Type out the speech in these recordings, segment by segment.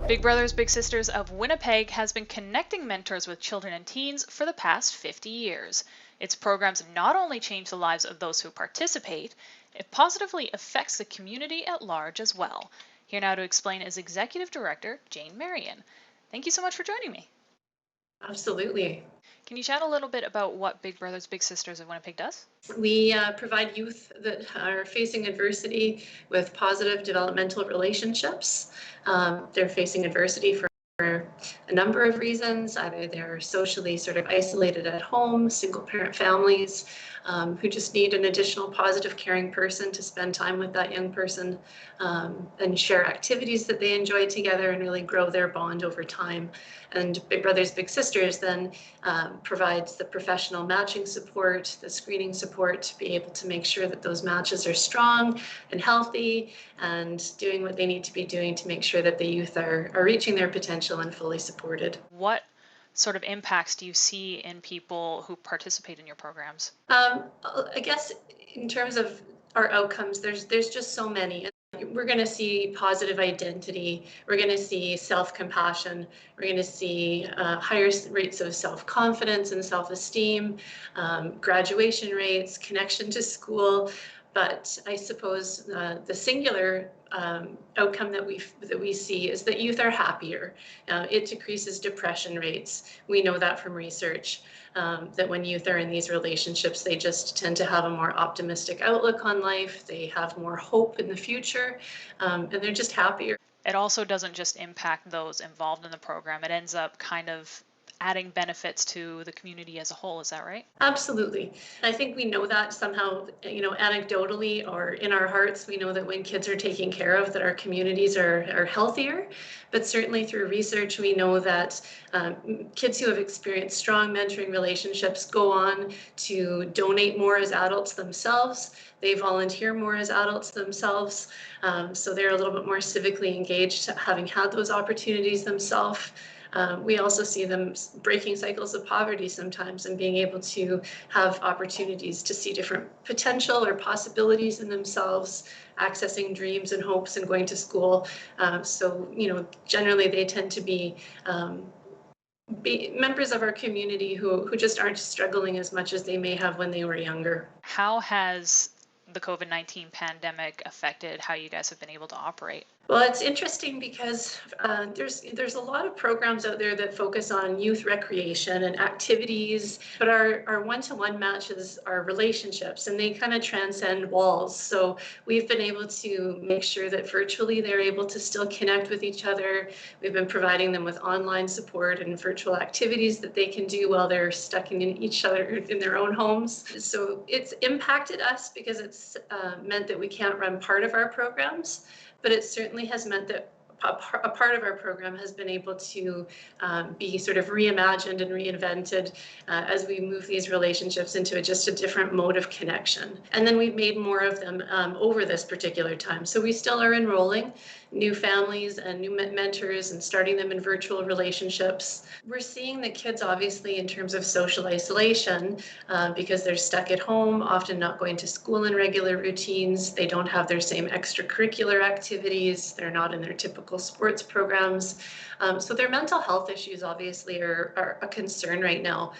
Big Brothers Big Sisters of Winnipeg has been connecting mentors with children and teens for the past 50 years. Its programs not only change the lives of those who participate, it positively affects the community at large as well. Here now to explain is Executive Director Jane Marion. Thank you so much for joining me. Absolutely. Can you chat a little bit about what Big Brothers Big Sisters of Winnipeg does? We provide youth that are facing adversity with positive developmental relationships. They're facing adversity for a number of reasons. Either they're socially sort of isolated at home, single parent families who just need an additional positive, caring person to spend time with that young person and share activities that they enjoy together and really grow their bond over time. And Big Brothers Big Sisters then provides the professional matching support, the screening support to be able to make sure that those matches are strong and healthy and doing what they need to be doing to make sure that the youth are reaching their potential and fully supported. What sort of impacts do you see in people who participate in your programs? I guess in terms of our outcomes, there's just so many. We're going to see positive identity. We're going to see self-compassion. We're going to see higher rates of self-confidence and self-esteem, graduation rates, connection to school. But I suppose the singular outcome that we see is that youth are happier. It decreases depression rates. We know that from research. That when youth are in these relationships, they just tend to have a more optimistic outlook on life. They have more hope in the future, and they're just happier. It also doesn't just impact those involved in the program, it ends up kind of adding benefits to the community as a whole. Is that right? Absolutely. I think we know that somehow, anecdotally or in our hearts, we know that when kids are taken care of, that our communities are healthier. But certainly through research, we know that kids who have experienced strong mentoring relationships go on to donate more as adults themselves. They volunteer more as adults themselves. So they're a little bit more civically engaged, having had those opportunities themselves. We also see them breaking cycles of poverty sometimes and being able to have opportunities to see different potential or possibilities in themselves, accessing dreams and hopes and going to school. So, generally they tend to be members of our community who just aren't struggling as much as they may have when they were younger. How has the COVID-19 pandemic affected how you guys have been able to operate? Well, it's interesting because there's a lot of programs out there that focus on youth recreation and activities, but our one-to-one matches are relationships and they kind of transcend walls. So we've been able to make sure that virtually they're able to still connect with each other. We've been providing them with online support and virtual activities that they can do while they're stuck in each other in their own homes. So it's impacted us because it's meant that we can't run part of our programs. But it certainly has meant that a part of our program has been able to be sort of reimagined and reinvented as we move these relationships into just a different mode of connection. And then we've made more of them over this particular time. So we still are enrolling new families and new mentors and starting them in virtual relationships. We're seeing the kids, obviously, in terms of social isolation, because they're stuck at home, often not going to school in regular routines. They don't have their same extracurricular activities. They're not in their typical sports programs. So their mental health issues, obviously, are a concern right now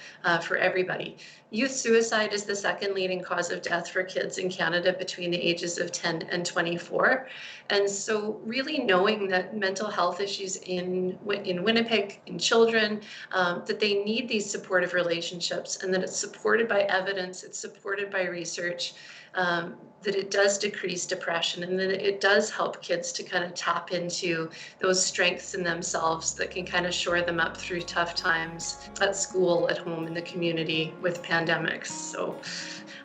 for everybody. Youth suicide is the second leading cause of death for kids in Canada between the ages of 10 and 24. And so really knowing that mental health issues in Winnipeg, in children, that they need these supportive relationships and that it's supported by evidence, it's supported by research, that it does decrease depression and that it does help kids to kind of tap into those strengths in themselves that can kind of shore them up through tough times at school, at home, in the community with pandemics. So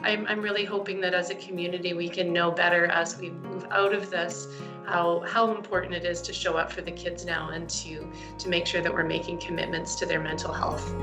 I'm really hoping that as a community we can know better as we move out of this how important it is to show up for the kids now and to make sure that we're making commitments to their mental health.